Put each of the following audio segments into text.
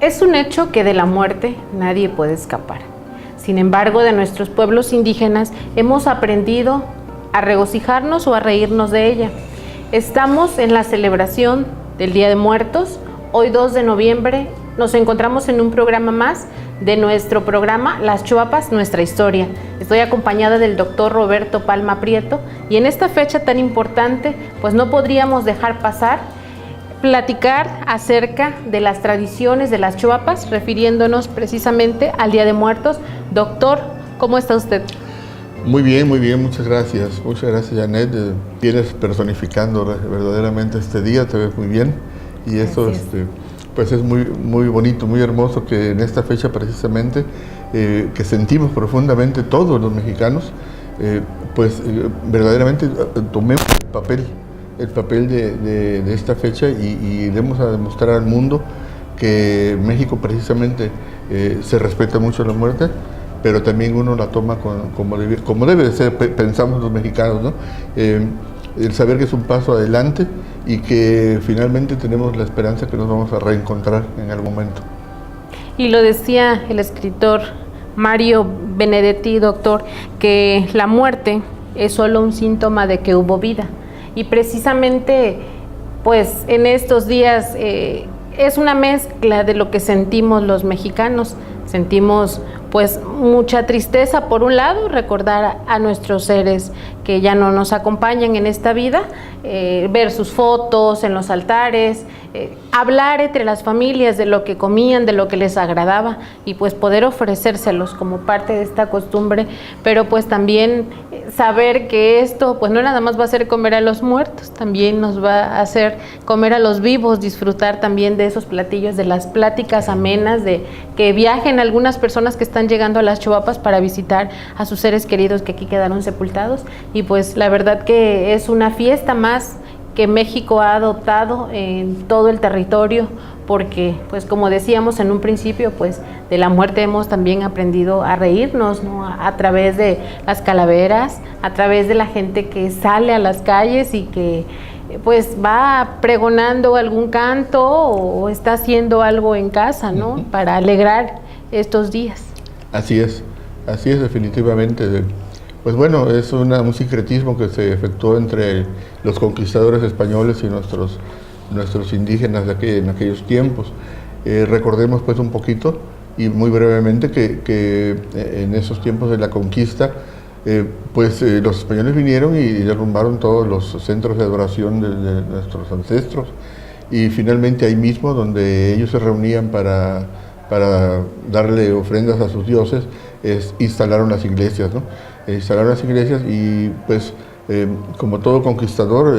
Es un hecho que de la muerte nadie puede escapar. Sin embargo, de nuestros pueblos indígenas hemos aprendido a regocijarnos o a reírnos de ella. Estamos en la celebración del Día de Muertos. Hoy 2 de noviembre nos encontramos en un programa más de nuestro programa Las Chuapas, nuestra historia. Estoy acompañada del doctor Roberto Palma Prieto y en esta fecha tan importante pues no podríamos dejar pasar platicar acerca de las tradiciones de las Chuapas, refiriéndonos precisamente al Día de Muertos. Doctor, ¿cómo está usted? Muy bien, muchas gracias. Muchas gracias, Janet. Vienes personificando verdaderamente este día, te ves muy bien. Y eso pues es muy bonito, muy hermoso que en esta fecha precisamente, que sentimos profundamente todos los mexicanos, verdaderamente tomemos el papel de esta fecha y demos a demostrar al mundo que México precisamente se respeta mucho la muerte, pero también uno la toma como debe de ser, pensamos los mexicanos, ¿no? El saber que es un paso adelante y que finalmente tenemos la esperanza que nos vamos a reencontrar en algún momento. Y lo decía el escritor Mario Benedetti, doctor, que la muerte es solo un síntoma de que hubo vida. Y precisamente, pues en estos días es una mezcla de lo que sentimos los mexicanos. Sentimos pues mucha tristeza por un lado, recordar a nuestros seres que ya no nos acompañan en esta vida, ver sus fotos en los altares, hablar entre las familias de lo que comían, de lo que les agradaba y pues poder ofrecérselos como parte de esta costumbre, pero pues también saber que esto pues no nada más va a hacer comer a los muertos, también nos va a hacer comer a los vivos, disfrutar también de esos platillos, de las pláticas amenas, de que viajen algunas personas que están llegando a las Chuapas para visitar a sus seres queridos que aquí quedaron sepultados. Y pues la verdad que es una fiesta más que México ha adoptado en todo el territorio, porque pues como decíamos en un principio, pues de la muerte hemos también aprendido a reírnos, ¿no? A través de las calaveras, a través de la gente que sale a las calles y que pues va pregonando algún canto o está haciendo algo en casa, ¿no? Para alegrar estos días. Así es definitivamente. Pues bueno, es un sincretismo que se efectuó entre los conquistadores españoles y nuestros indígenas en aquellos tiempos. Recordemos pues un poquito y muy brevemente que en esos tiempos de la conquista, los españoles vinieron y derrumbaron todos los centros de adoración de nuestros ancestros y finalmente ahí mismo donde ellos se reunían para darle ofrendas a sus dioses, instalaron las iglesias, ¿no? Instalaron las iglesias y pues como todo conquistador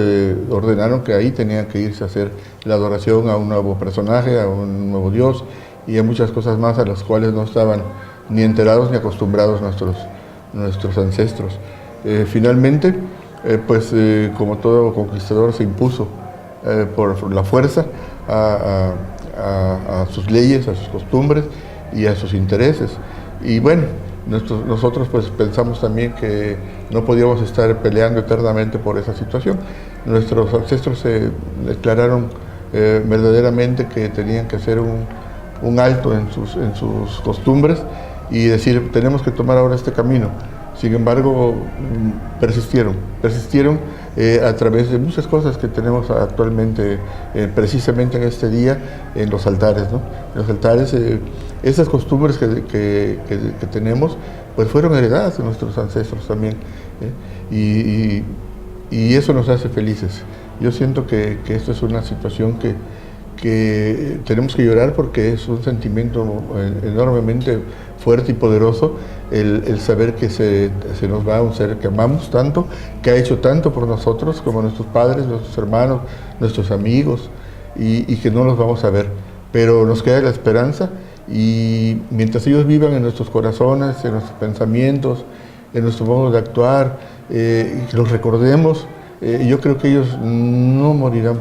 ordenaron que ahí tenían que irse a hacer la adoración a un nuevo personaje, a un nuevo dios y a muchas cosas más a las cuales no estaban ni enterados ni acostumbrados nuestros ancestros. Finalmente, como todo conquistador se impuso por la fuerza a sus leyes, a sus costumbres y a sus intereses. Y bueno, nosotros pues pensamos también que no podíamos estar peleando eternamente por esa situación. Nuestros ancestros se declararon verdaderamente que tenían que hacer un alto en sus costumbres y decir, tenemos que tomar ahora este camino. Sin embargo, persistieron a través de muchas cosas que tenemos actualmente, precisamente en este día, en los altares, ¿no? En los altares, esas costumbres que tenemos, pues fueron heredadas de nuestros ancestros también, y eso nos hace felices. Yo siento que esto es una situación que tenemos que llorar porque es un sentimiento enormemente fuerte y poderoso el saber que se nos va un ser que amamos tanto, que ha hecho tanto por nosotros como nuestros padres, nuestros hermanos, nuestros amigos y que no los vamos a ver, pero nos queda la esperanza y mientras ellos vivan en nuestros corazones, en nuestros pensamientos, en nuestro modo de actuar, que los recordemos, yo creo que ellos no morirán,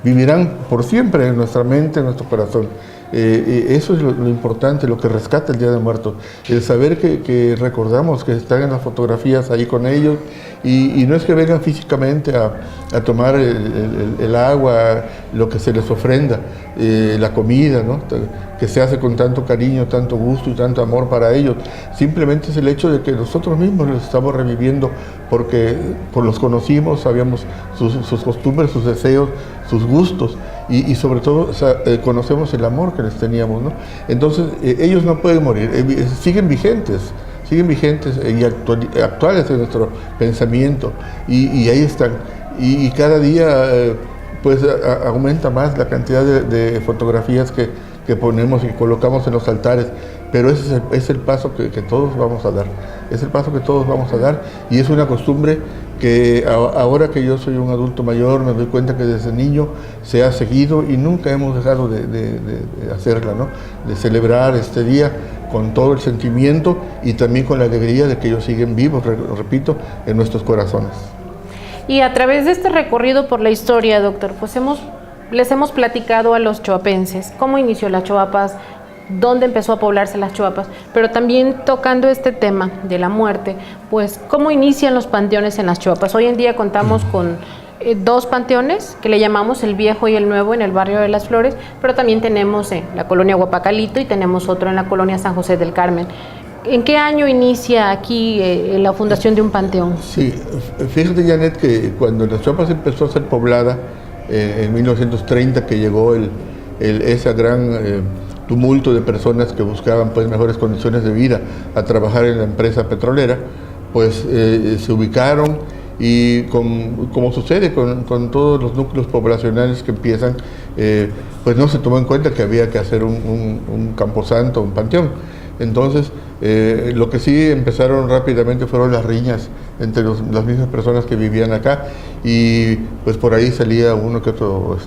vivirán por siempre en nuestra mente, en nuestro corazón. Eso es lo importante, lo que rescata el Día de Muertos, el saber que recordamos que están en las fotografías ahí con ellos, y no es que vengan físicamente a tomar el agua, lo que se les ofrenda, la comida, ¿no?, que se hace con tanto cariño, tanto gusto y tanto amor para ellos. Simplemente es el hecho de que nosotros mismos los estamos reviviendo porque los conocimos, sabíamos sus costumbres, sus deseos, sus gustos, y sobre todo conocemos el amor que les teníamos, ¿no? Entonces ellos no pueden morir, siguen vigentes y actuales en nuestro pensamiento, y ahí están. Y cada día pues aumenta más la cantidad de fotografías que ponemos y colocamos en los altares, pero ese es el paso que todos vamos a dar, es el paso que todos vamos a dar, y es una costumbre que ahora que yo soy un adulto mayor me doy cuenta que desde niño se ha seguido y nunca hemos dejado de hacerla, ¿no?, de celebrar este día con todo el sentimiento y también con la alegría de que ellos siguen vivos, repito, en nuestros corazones. Y a través de este recorrido por la historia, doctor, pues les hemos platicado a los choapenses cómo inició las Choapas, dónde empezó a poblarse las Choapas, pero también tocando este tema de la muerte, pues cómo inician los panteones en las Choapas. Hoy en día contamos con dos panteones que le llamamos el Viejo y el Nuevo en el barrio de Las Flores, pero también tenemos en la colonia Guapacalito y tenemos otro en la colonia San José del Carmen. ¿En qué año inicia aquí la fundación de un panteón? Sí, fíjate, Janet, que cuando Las Choapas empezó a ser poblada en 1930, que llegó ese gran tumulto de personas que buscaban pues mejores condiciones de vida a trabajar en la empresa petrolera, pues se ubicaron, y como sucede con todos los núcleos poblacionales que empiezan, pues no se tomó en cuenta que había que hacer un camposanto, un panteón. Entonces, lo que sí empezaron rápidamente fueron las riñas entre las mismas personas que vivían acá, y pues por ahí salía uno que otro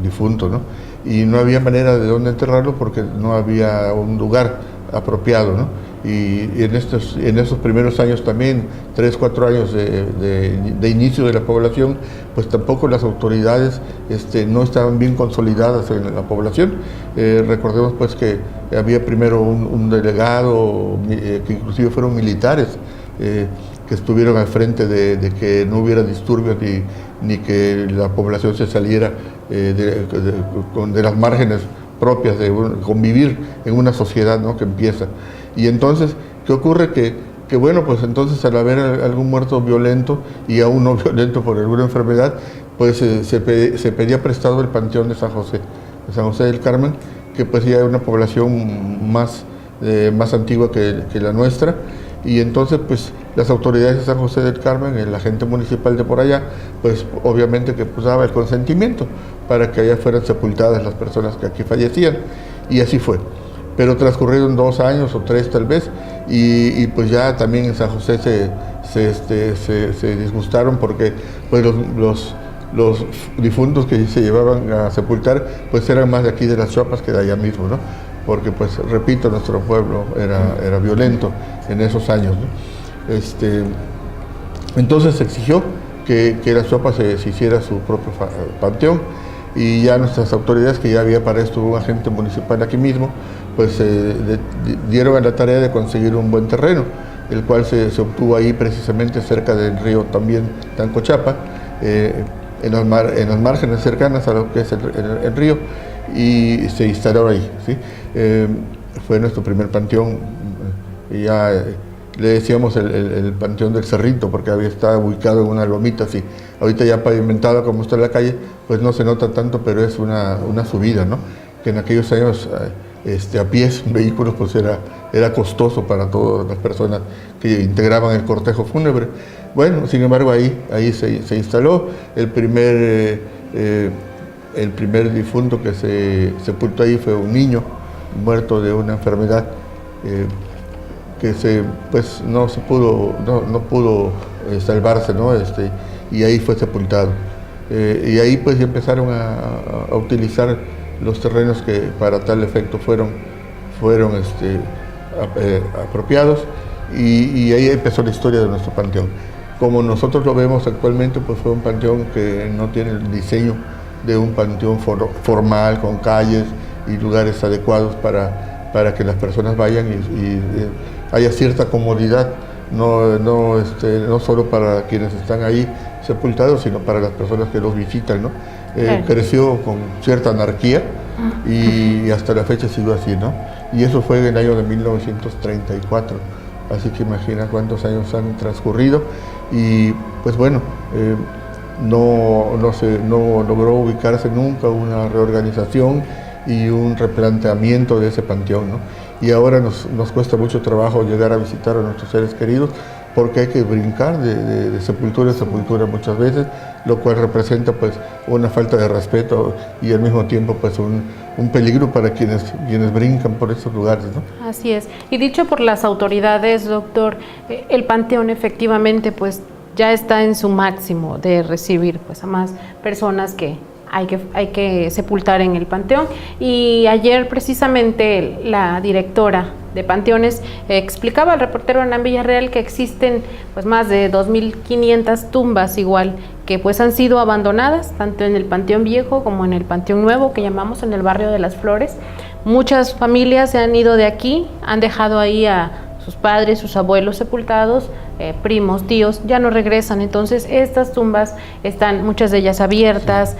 difunto, ¿no? Y no había manera de dónde enterrarlo porque no había un lugar apropiado, ¿no? Y en esos primeros años también, 3, 4 años de inicio de la población, pues tampoco las autoridades no estaban bien consolidadas en la población. Recordemos pues que había primero un delegado, que inclusive fueron militares, que estuvieron al frente de que no hubiera disturbios ni que la población se saliera de las márgenes propias de convivir en una sociedad, ¿no?, que empieza. Y entonces, ¿qué ocurre? Que bueno, pues entonces al haber algún muerto violento y aún no violento por alguna enfermedad, pues se pedía prestado el panteón de San José del Carmen, que pues ya es una población más antigua que la nuestra. Y entonces pues las autoridades de San José del Carmen, el agente municipal de por allá, pues obviamente que pues daba el consentimiento para que allá fueran sepultadas las personas que aquí fallecían, y así fue. Pero transcurrieron 2 años o 3 tal vez, y pues ya también en San José se disgustaron porque pues los difuntos que se llevaban a sepultar pues eran más de aquí de Las Choapas que de allá mismo, ¿no? Porque pues repito, nuestro pueblo era violento en esos años, ¿no? Entonces se exigió que Las Choapas se hiciera su propio panteón, y ya nuestras autoridades, que ya había para esto un agente municipal aquí mismo, pues dieron a la tarea de conseguir un buen terreno, el cual se obtuvo ahí precisamente cerca del río también Tancochapa, en las márgenes cercanas a lo que es el río, y se instaló ahí, ¿sí? Fue nuestro primer panteón, ya le decíamos el Panteón del Cerrito, porque estaba ubicado en una lomita así. Ahorita ya pavimentada como está la calle, pues no se nota tanto, pero es una subida, ¿no? Que en aquellos años a pies, vehículos, pues era costoso para todas las personas que integraban el cortejo fúnebre. Bueno, sin embargo, ahí se instaló el primer difunto que se sepultó ahí. Fue un niño muerto de una enfermedad que pues no pudo salvarse, ¿no? Y ahí fue sepultado. Y ahí pues ya empezaron a utilizar los terrenos que para tal efecto fueron apropiados, y ahí empezó la historia de nuestro panteón. Como nosotros lo vemos actualmente, pues fue un panteón que no tiene el diseño de un panteón formal, con calles y lugares adecuados para que las personas vayan y haya cierta comodidad, no solo para quienes están ahí sepultados, sino para las personas que los visitan, ¿no? Claro. Creció con cierta anarquía y hasta la fecha sigue así, ¿no? Y eso fue en el año de 1934, así que imagina cuántos años han transcurrido y pues bueno, no logró ubicarse nunca una reorganización y un replanteamiento de ese panteón, ¿no? Y ahora nos cuesta mucho trabajo llegar a visitar a nuestros seres queridos porque hay que brincar de sepultura a sepultura muchas veces, lo cual representa pues una falta de respeto y al mismo tiempo pues un peligro para quienes brincan por esos lugares, ¿no? Así es. Y dicho por las autoridades, doctor, el panteón efectivamente pues ya está en su máximo de recibir pues a más personas que hay que sepultar en el panteón. Y ayer precisamente la directora de Panteones explicaba al reportero Hernán Villarreal que existen pues más de 2.500 tumbas igual que pues han sido abandonadas tanto en el Panteón Viejo como en el Panteón Nuevo que llamamos en el barrio de Las Flores. Muchas familias se han ido de aquí, han dejado ahí a sus padres, sus abuelos sepultados, primos, tíos, ya no regresan. Entonces estas tumbas están muchas de ellas abiertas.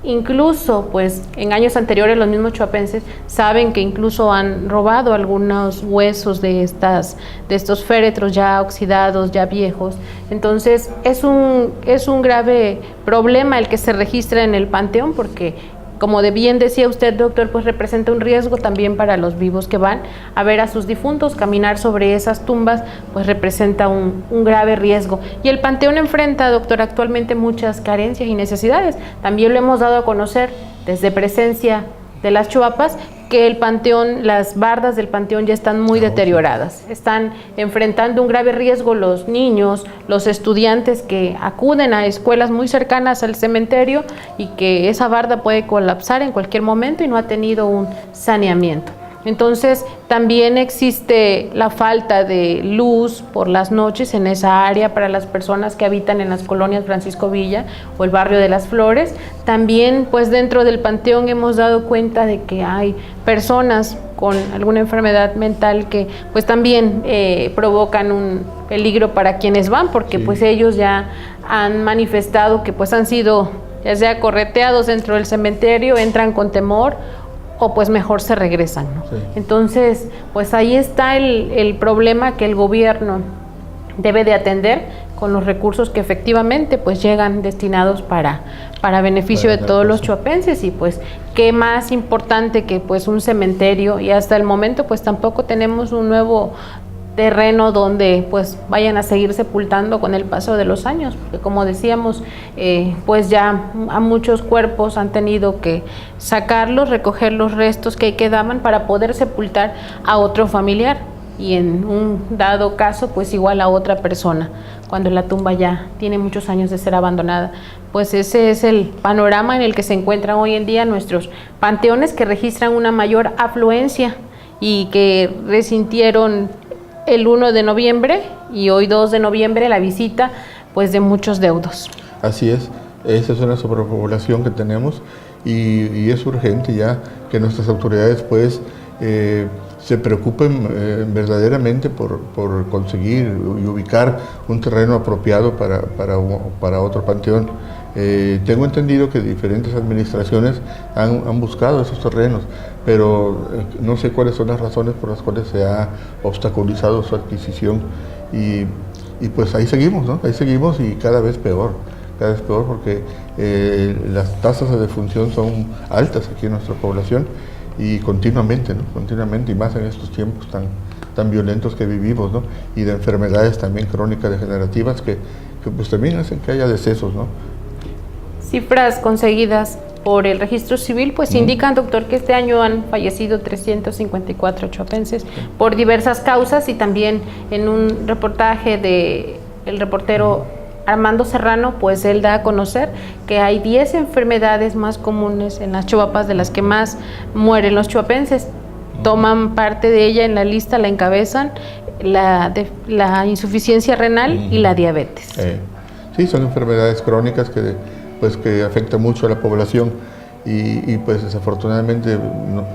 Incluso pues en años anteriores los mismos chihuapenses saben que incluso han robado algunos huesos de estos féretros ya oxidados, ya viejos. Entonces es un grave problema el que se registra en el panteón porque, como bien decía usted, doctor, pues representa un riesgo también para los vivos que van a ver a sus difuntos. Caminar sobre esas tumbas pues representa un grave riesgo. Y el panteón enfrenta, doctor, actualmente muchas carencias y necesidades. También lo hemos dado a conocer desde presencia de las Chuapas, que el panteón, las bardas del panteón ya están muy deterioradas. Están enfrentando un grave riesgo los niños, los estudiantes que acuden a escuelas muy cercanas al cementerio y que esa barda puede colapsar en cualquier momento y no ha tenido un saneamiento. Entonces también existe la falta de luz por las noches en esa área para las personas que habitan en las colonias Francisco Villa o el barrio de Las Flores. También pues dentro del panteón hemos dado cuenta de que hay personas con alguna enfermedad mental que pues también provocan un peligro para quienes van, porque sí, pues ellos ya han manifestado que pues han sido ya sea correteados dentro del cementerio, entran con temor o pues mejor se regresan, ¿no? Sí. Entonces, pues ahí está el problema que el gobierno debe de atender con los recursos que efectivamente pues llegan destinados para beneficio de todos los chihuapenses. Y pues qué más importante que pues un cementerio, y hasta el momento pues tampoco tenemos un nuevo terreno donde pues vayan a seguir sepultando con el paso de los años, porque como decíamos, pues ya a muchos cuerpos han tenido que sacarlos, recoger los restos que quedaban para poder sepultar a otro familiar y en un dado caso pues igual a otra persona cuando la tumba ya tiene muchos años de ser abandonada. Pues ese es el panorama en el que se encuentran hoy en día nuestros panteones, que registran una mayor afluencia y que resintieron el 1 de noviembre y hoy 2 de noviembre la visita pues de muchos deudos. Así es, esa es una sobrepoblación que tenemos y es urgente ya que nuestras autoridades pues se preocupen verdaderamente por conseguir y ubicar un terreno apropiado para otro panteón. Tengo entendido que diferentes administraciones han buscado esos terrenos, pero no sé cuáles son las razones por las cuales se ha obstaculizado su adquisición y pues ahí seguimos, ¿no? Ahí seguimos y cada vez peor porque las tasas de defunción son altas aquí en nuestra población y continuamente, ¿no? Continuamente, y más en estos tiempos tan violentos que vivimos, ¿no? Y de enfermedades también crónicas degenerativas que pues también hacen que haya decesos, ¿no? Cifras conseguidas por el registro civil pues indican, doctor, que este año han fallecido 354 chihuapenses por diversas causas, y también en un reportaje de el reportero Armando Serrano, pues él da a conocer que hay 10 enfermedades más comunes en las Chihuapas de las que más mueren los chihuapenses. Toman parte de ella, en la lista la encabezan la insuficiencia renal y la diabetes. Sí, son enfermedades crónicas que afectan mucho a la población y pues desafortunadamente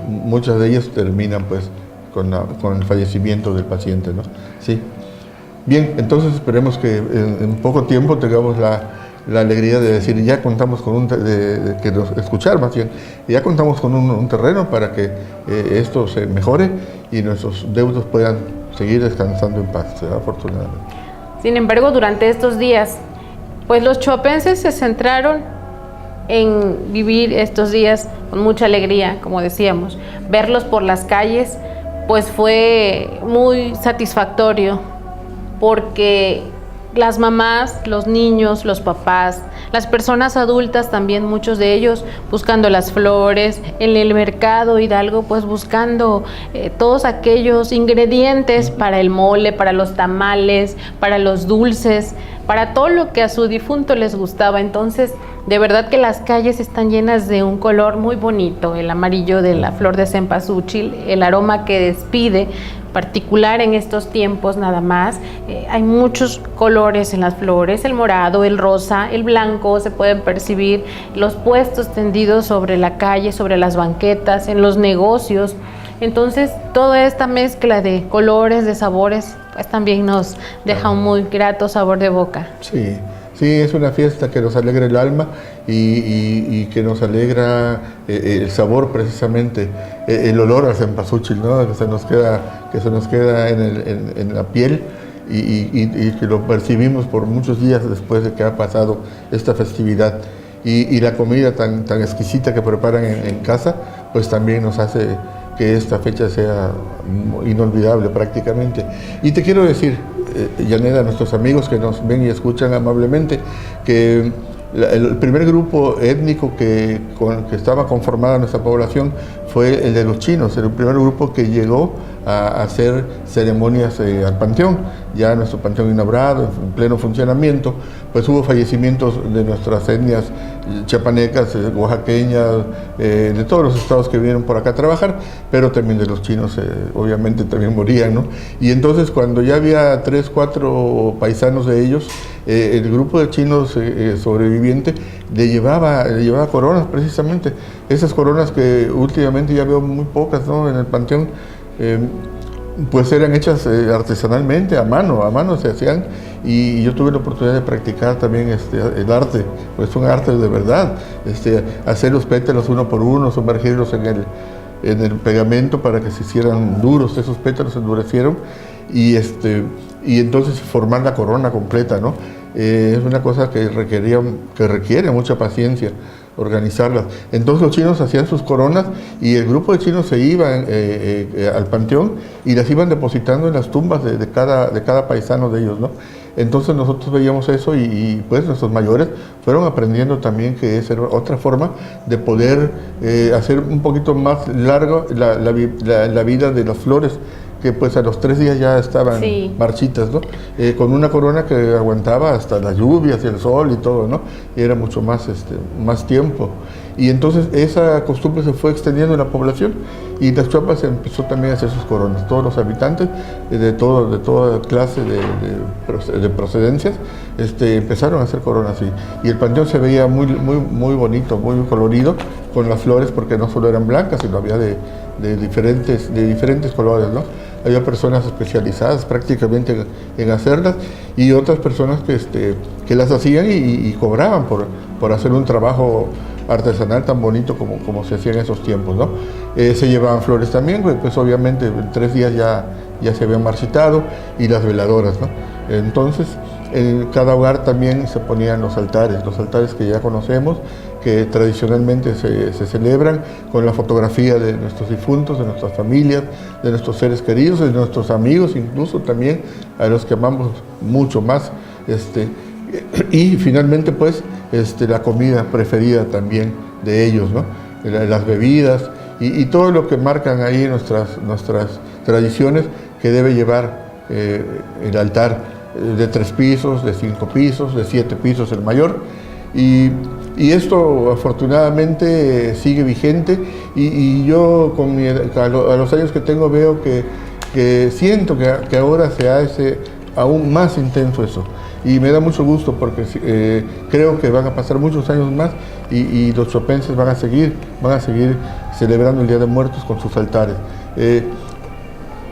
muchas de ellas terminan pues con el fallecimiento del paciente, ¿no? Sí. Bien, entonces esperemos que en poco tiempo tengamos la alegría de decir, ya contamos con que nos escuchar más bien, ya contamos con un terreno para que esto se mejore y nuestros deudos puedan seguir descansando en paz, afortunadamente. Sin embargo, durante estos días, pues los choapenses se centraron en vivir estos días con mucha alegría, como decíamos. Verlos por las calles, pues fue muy satisfactorio, porque las mamás, los niños, los papás, las personas adultas también, muchos de ellos buscando las flores, en el mercado Hidalgo, pues buscando todos aquellos ingredientes para el mole, para los tamales, para los dulces, para todo lo que a su difunto les gustaba. Entonces, de verdad que las calles están llenas de un color muy bonito, el amarillo de la flor de cempasúchil, el aroma que despide, particular en estos tiempos nada más. Hay muchos colores en las flores, el morado, el rosa, el blanco, se pueden percibir los puestos tendidos sobre la calle, sobre las banquetas, en los negocios. Entonces, toda esta mezcla de colores, de sabores, pues también nos deja un muy grato sabor de boca. Sí. Sí, es una fiesta que nos alegra el alma y que nos alegra el sabor precisamente, el olor al cempasúchil, ¿no? que se nos queda en la piel y que lo percibimos por muchos días después de que ha pasado esta festividad. Y la comida tan exquisita que preparan en casa, pues también nos hace que esta fecha sea inolvidable prácticamente. Y te quiero decir, Yaneda, a nuestros amigos que nos ven y escuchan amablemente, que el primer grupo étnico que estaba conformada nuestra población fue el de los chinos, el primer grupo que llegó a hacer ceremonias al panteón, ya nuestro panteón inaugurado, en pleno funcionamiento. Pues hubo fallecimientos de nuestras etnias chiapanecas, oaxaqueñas, de todos los estados que vinieron por acá a trabajar, pero también de los chinos, obviamente también morían, ¿no? Y entonces cuando ya había 3, 4 paisanos de ellos, el grupo de chinos sobreviviente le llevaba coronas precisamente, esas coronas que últimamente ya veo muy pocas, ¿no? En el panteón, pues eran hechas artesanalmente, a mano se hacían, y yo tuve la oportunidad de practicar también el arte, pues son artes de verdad, hacer los pétalos uno por uno, sumergirlos en el pegamento para que se hicieran duros, esos pétalos se endurecieron, y entonces formar la corona completa, ¿no? Es una cosa que requiere mucha paciencia organizarlas. Entonces los chinos hacían sus coronas y el grupo de chinos se iban al panteón y las iban depositando en las tumbas de cada paisano de ellos, ¿no? Entonces nosotros veíamos eso y pues nuestros mayores fueron aprendiendo también que esa era otra forma de poder hacer un poquito más largo la vida de las flores, que pues a los 3 días ya estaban marchitas, ¿no? Con una corona que aguantaba hasta las lluvias y el sol y todo, ¿no? Y era mucho más tiempo. Y entonces esa costumbre se fue extendiendo en la población y las Chuapas empezó también a hacer sus coronas. Todos los habitantes de toda clase de procedencias empezaron a hacer coronas así. Y el panteón se veía muy, muy, muy bonito, muy colorido con las flores, porque no solo eran blancas, sino había de diferentes colores, ¿no? Había personas especializadas prácticamente en hacerlas y otras personas que las hacían y cobraban por hacer un trabajo artesanal tan bonito como se hacía en esos tiempos, ¿no? Se llevaban flores también, pues obviamente en 3 días ya se habían marchitado, y las veladoras, ¿no? Entonces en cada hogar también se ponían los altares que ya conocemos, que tradicionalmente se celebran con la fotografía de nuestros difuntos, de nuestras familias, de nuestros seres queridos, de nuestros amigos, incluso también a los que amamos mucho más. Y finalmente pues la comida preferida también de ellos, ¿no? Las bebidas y todo lo que marcan ahí nuestras tradiciones que debe llevar el altar, de 3 pisos, de 5 pisos, de 7 pisos el mayor, y esto afortunadamente sigue vigente, y yo a los años que tengo veo que siento que ahora se ha aún más intenso eso. Y me da mucho gusto porque creo que van a pasar muchos años más y los chopenses van a seguir celebrando el Día de Muertos con sus altares.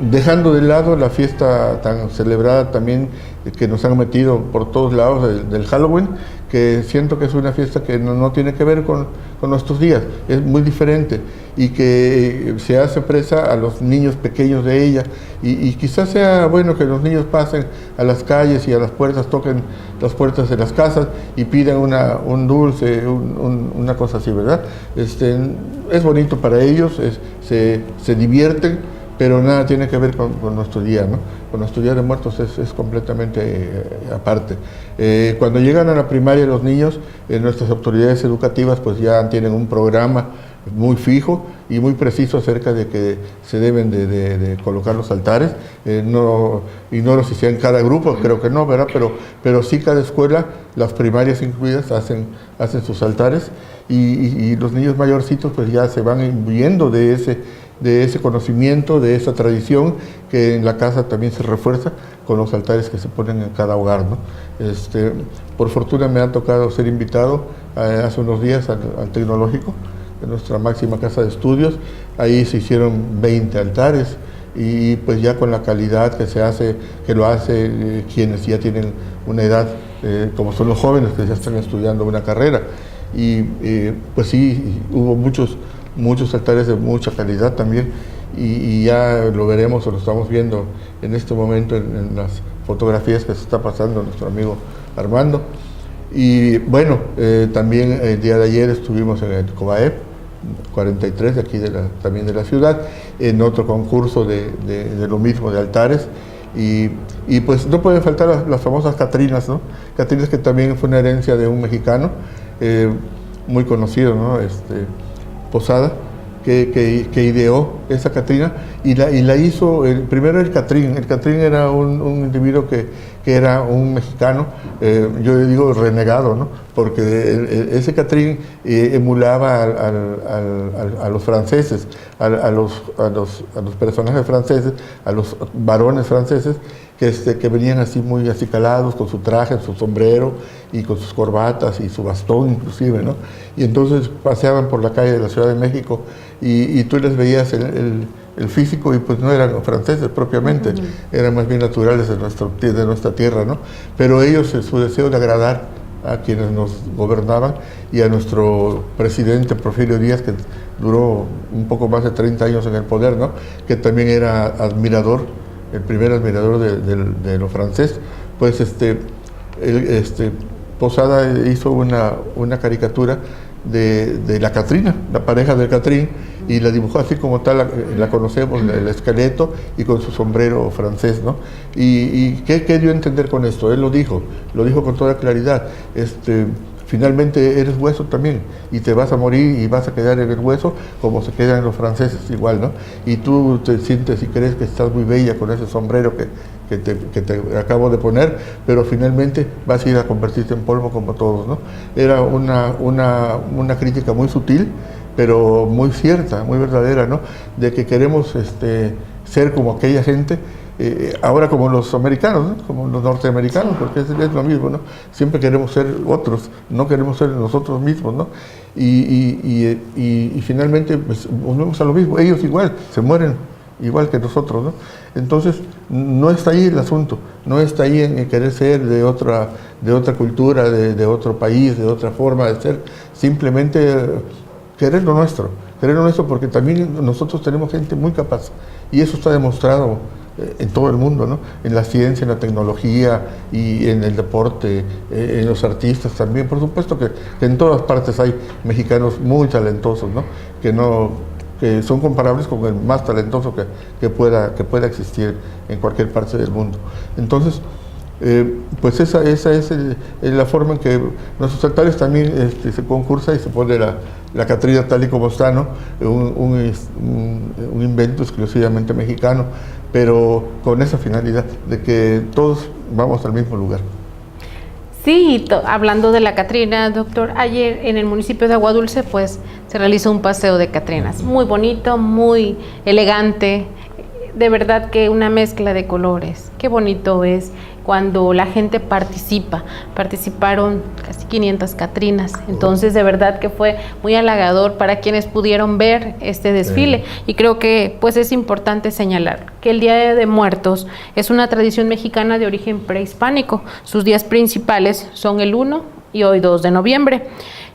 Dejando de lado la fiesta tan celebrada también que nos han metido por todos lados del Halloween, que siento que es una fiesta que no tiene que ver con nuestros días, es muy diferente y que se hace presa a los niños pequeños de ella y quizás sea bueno que los niños pasen a las calles y a las puertas, toquen las puertas de las casas y pidan un dulce, una cosa así, ¿verdad? Es bonito para ellos, se divierten, pero nada tiene que ver con nuestro día, ¿no? Con nuestro Día de Muertos es completamente aparte. Cuando llegan a la primaria los niños, nuestras autoridades educativas pues ya tienen un programa muy fijo y muy preciso acerca de que se deben de colocar los altares. No ignoro si sea en cada grupo, creo que no, ¿verdad? Pero sí cada escuela, las primarias incluidas, hacen sus altares y los niños mayorcitos pues ya se van imbuiendo de ese conocimiento, de esa tradición que en la casa también se refuerza con los altares que se ponen en cada hogar, ¿no? Por fortuna me ha tocado ser invitado hace unos días al Tecnológico, en nuestra máxima casa de estudios. Ahí se hicieron 20 altares y pues ya con la calidad que lo hace quienes ya tienen una edad, como son los jóvenes que ya están estudiando una carrera. Y pues sí, hubo muchos altares de mucha calidad también y ya lo veremos o lo estamos viendo en este momento en las fotografías que se está pasando nuestro amigo Armando. Y bueno, también el día de ayer estuvimos en el COBAEP 43 de aquí también de la ciudad, en otro concurso de lo mismo, de altares. Y pues no pueden faltar las famosas Catrinas, ¿no? Catrinas, que también fue una herencia de un mexicano muy conocido, ¿no? Posada, que ideó esa Catrina y la hizo primero el Catrín. El Catrín era un individuo que era un mexicano, yo digo renegado, ¿no? Porque ese Catrín emulaba a los franceses, a los personajes franceses, a los varones franceses que venían así muy acicalados con su traje, su sombrero y con sus corbatas y su bastón inclusive, ¿no? Y entonces paseaban por la calle de la Ciudad de México y tú les veías el físico y pues no eran franceses propiamente, eran más bien naturales de nuestra tierra, ¿no? Pero ellos, su deseo de agradar a quienes nos gobernaban y a nuestro presidente Porfirio Díaz, que duró un poco más de 30 años en el poder, ¿no? Que también era admirador, el primer admirador de lo francés, pues Posada hizo una caricatura de la Catrina, la pareja del Catrín, y la dibujó así como tal, la conocemos, el esqueleto y con su sombrero francés, ¿no? ¿Y qué dio a entender con esto? Él lo dijo con toda claridad. Finalmente eres hueso también y te vas a morir y vas a quedar en el hueso como se quedan los franceses igual, ¿no? Y tú te sientes y crees que estás muy bella con ese sombrero que te acabo de poner, pero finalmente vas a ir a convertirte en polvo como todos, ¿no? Era una crítica muy sutil, pero muy cierta, muy verdadera, ¿no? De que queremos ser como aquella gente. Ahora como los americanos, ¿no? Como los norteamericanos, porque es lo mismo, ¿no? Siempre queremos ser otros, no queremos ser nosotros mismos, ¿no? Y finalmente pues, volvemos a lo mismo, ellos igual, se mueren igual que nosotros, ¿no? Entonces, no está ahí el asunto, no está ahí en querer ser de otra cultura, de otro país, de otra forma de ser, simplemente querer lo nuestro porque también nosotros tenemos gente muy capaz y eso está demostrado en todo el mundo, ¿no? En la ciencia, en la tecnología y en el deporte, en los artistas también. Por supuesto que en todas partes hay mexicanos muy talentosos, ¿no? Que son comparables con el más talentoso que pueda existir en cualquier parte del mundo. Entonces, pues esa es la forma en que nuestros altares también se concursa y se pone la Catrina tal y como está, ¿no? Un invento exclusivamente mexicano, pero con esa finalidad de que todos vamos al mismo lugar. Sí, hablando de la Catrina, doctor, ayer en el municipio de Aguadulce pues se realizó un paseo de Catrinas, muy bonito, muy elegante, de verdad que una mezcla de colores, qué bonito es cuando la gente participaron casi 500 catrinas, entonces de verdad que fue muy halagador para quienes pudieron ver este desfile, y creo que pues es importante señalar que el Día de Muertos es una tradición mexicana de origen prehispánico. Sus días principales son el 1 y hoy 2 de noviembre.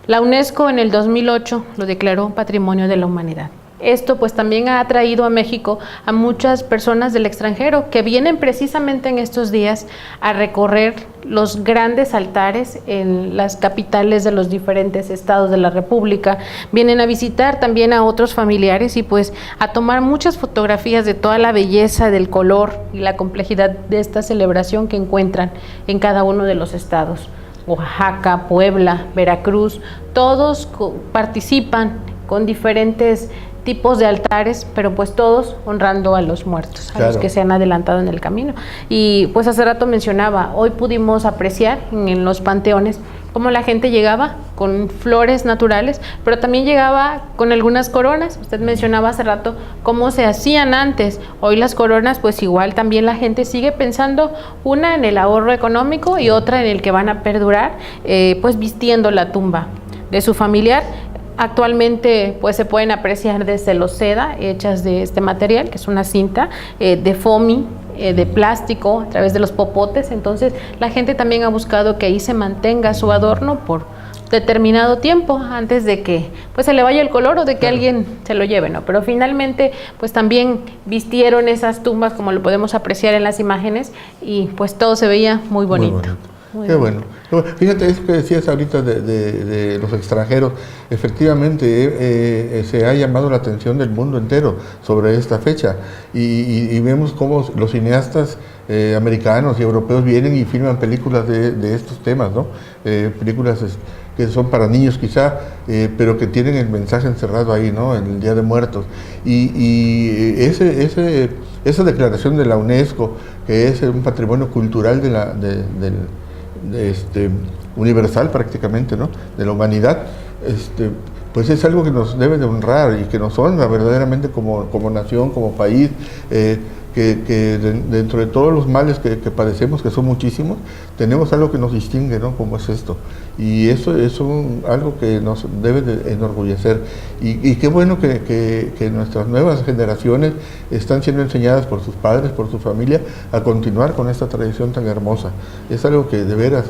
La UNESCO en el 2008 lo declaró Patrimonio de la Humanidad. Esto pues también ha atraído a México a muchas personas del extranjero que vienen precisamente en estos días a recorrer los grandes altares en las capitales de los diferentes estados de la República. Vienen a visitar también a otros familiares y pues a tomar muchas fotografías de toda la belleza del color y la complejidad de esta celebración que encuentran en cada uno de los estados. Oaxaca, Puebla, Veracruz, todos participan con diferentes tipos de altares, pero pues todos honrando a los muertos, a los que se han adelantado en el camino. Y pues hace rato mencionaba, hoy pudimos apreciar en los panteones cómo la gente llegaba con flores naturales, pero también llegaba con algunas coronas. Usted mencionaba hace rato cómo se hacían antes. Hoy las coronas, pues igual también la gente sigue pensando, una en el ahorro económico y otra en el que van a perdurar, pues vistiendo la tumba de su familiar. Actualmente pues se pueden apreciar desde los seda hechas de este material, que es una cinta de foamy, de plástico, a través de los popotes. Entonces la gente también ha buscado que ahí se mantenga su adorno por determinado tiempo antes de que pues se le vaya el color o de que alguien se lo lleve, ¿no? Pero finalmente pues también vistieron esas tumbas como lo podemos apreciar en las imágenes y pues todo se veía muy bonito. Qué bueno. Fíjate, eso que decías ahorita de los extranjeros, efectivamente se ha llamado la atención del mundo entero sobre esta fecha y vemos cómo los cineastas americanos y europeos vienen y filman películas de estos temas, ¿no? Películas que son para niños quizá, pero que tienen el mensaje encerrado ahí, ¿no? En el Día de Muertos. Esa declaración de la UNESCO, que es un patrimonio cultural universal prácticamente, ¿no? De la humanidad, pues es algo que nos debe de honrar y que nos honra verdaderamente como nación, como país, que dentro de todos los males que padecemos, que son muchísimos, tenemos algo que nos distingue, ¿no? Como es esto. Y eso es algo que nos debe de enorgullecer. Y qué bueno que nuestras nuevas generaciones están siendo enseñadas por sus padres, por su familia, a continuar con esta tradición tan hermosa. Es algo que de veras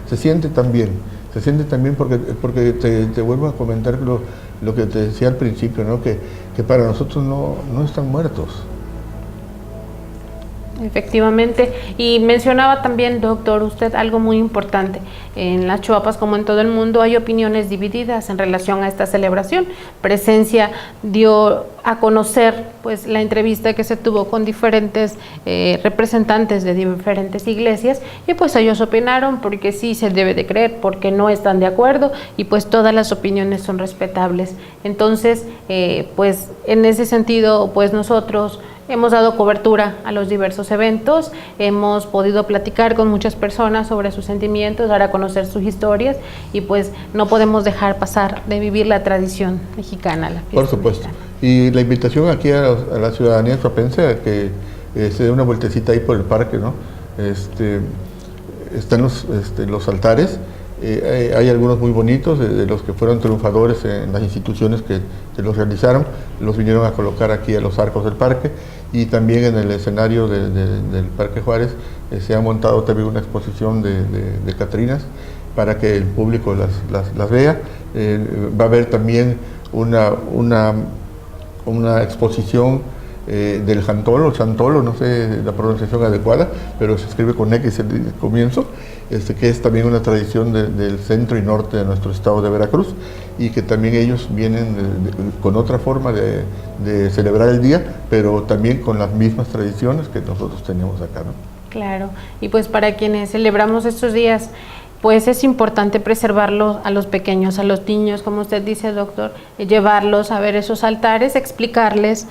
se siente tan bien. Se siente también porque te vuelvo a comentar lo que te decía al principio, ¿no? Que para nosotros no están muertos. Efectivamente, y mencionaba también, doctor, usted algo muy importante. En las Chuapas, como en todo el mundo, hay opiniones divididas en relación a esta celebración. Presencia dio a conocer pues la entrevista que se tuvo con diferentes representantes de diferentes iglesias, y pues ellos opinaron porque sí se debe de creer, porque no están de acuerdo, y pues todas las opiniones son respetables. Entonces, pues en ese sentido, pues nosotros hemos dado cobertura a los diversos eventos, hemos podido platicar con muchas personas sobre sus sentimientos, dar a conocer sus historias, y pues no podemos dejar pasar de vivir la tradición mexicana. La Por supuesto. Mexicana. Y la invitación aquí a la ciudadanía chuapense a que se dé una vueltecita ahí por el parque, ¿no? Están los altares. Hay algunos muy bonitos de los que fueron triunfadores en las instituciones que los realizaron, los vinieron a colocar aquí a los arcos del parque, y también en el escenario del Parque Juárez se ha montado también una exposición de catrinas para que el público las vea. Va a haber también una exposición del chantolo, no sé la pronunciación adecuada, pero se escribe con X el comienzo, que es también una tradición del centro y norte de nuestro estado de Veracruz, y que también ellos vienen con otra forma de celebrar el día, pero también con las mismas tradiciones que nosotros tenemos acá, ¿no? Claro, y pues para quienes celebramos estos días, pues es importante preservarlos a los pequeños, a los niños, como usted dice, doctor, llevarlos a ver esos altares, explicarles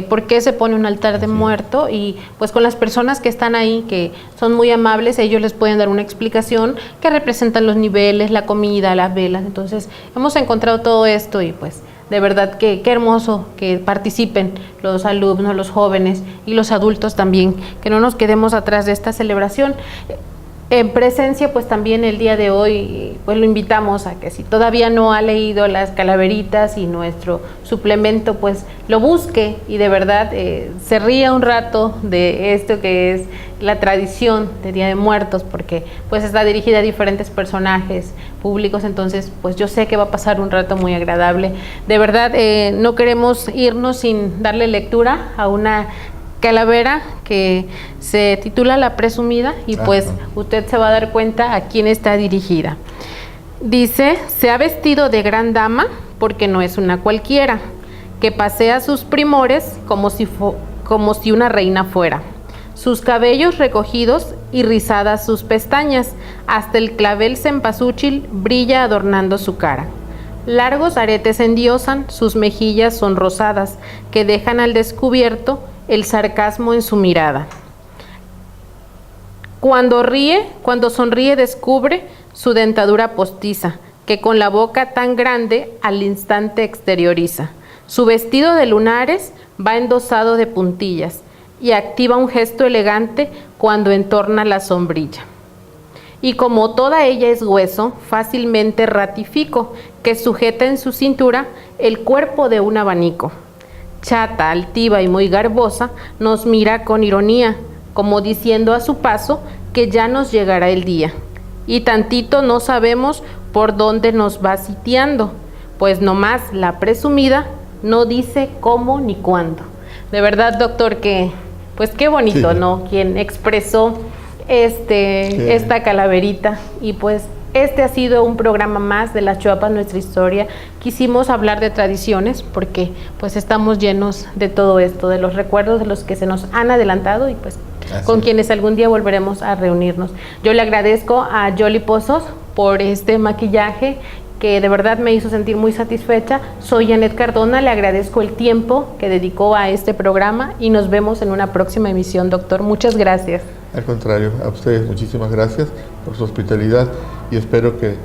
por qué se pone un altar de muerto, y pues con las personas que están ahí, que son muy amables, ellos les pueden dar una explicación que representan los niveles, la comida, las velas. Entonces hemos encontrado todo esto y pues De verdad que qué hermoso que participen los alumnos, los jóvenes y los adultos también, que no nos quedemos atrás de esta celebración. En presencia, pues también el día de hoy, pues lo invitamos a que si todavía no ha leído las calaveritas y nuestro suplemento, pues lo busque y de verdad se ría un rato de esto que es la tradición de Día de Muertos, porque pues está dirigida a diferentes personajes públicos, entonces pues yo sé que va a pasar un rato muy agradable. De verdad, no queremos irnos sin darle lectura a una calavera que se titula La Presumida y pues usted se va a dar cuenta a quién está dirigida. Dice: se ha vestido de gran dama porque no es una cualquiera, que pasea sus primores como si una reina fuera. Sus cabellos recogidos y rizadas sus pestañas, hasta el clavel cempasúchil brilla adornando su cara. Largos aretes endiosan sus mejillas sonrosadas, que dejan al descubierto el sarcasmo en su mirada. Cuando sonríe descubre su dentadura postiza, que con la boca tan grande al instante exterioriza. Su vestido de lunares va endosado de puntillas y activa un gesto elegante cuando entorna la sombrilla. Y como toda ella es hueso, fácilmente ratifico que sujeta en su cintura el cuerpo de un abanico. Chata, altiva y muy garbosa, nos mira con ironía, como diciendo a su paso que ya nos llegará el día. Y tantito no sabemos por dónde nos va sitiando, pues nomás la presumida no dice cómo ni cuándo. De verdad, doctor, que pues qué bonito, sí, ¿no? Quien expresó esta calaverita. Y pues este ha sido un programa más de Las Chuapas, nuestra historia. Quisimos hablar de tradiciones porque pues estamos llenos de todo esto, de los recuerdos de los que se nos han adelantado y pues con quienes algún día volveremos a reunirnos. Yo le agradezco a Yoli Pozos por este maquillaje que de verdad me hizo sentir muy satisfecha. Soy Janet Cardona, le agradezco el tiempo que dedicó a este programa y nos vemos en una próxima emisión, doctor. Muchas gracias. Al contrario, a ustedes muchísimas gracias por su hospitalidad y espero que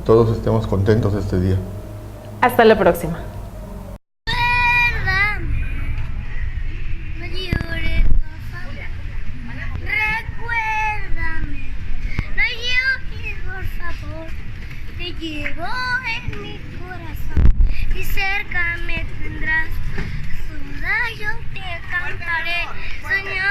todos estemos contentos este día. Hasta la próxima. Llevo en mi corazón y cerca me tendrás, sola yo te cantaré, Señor.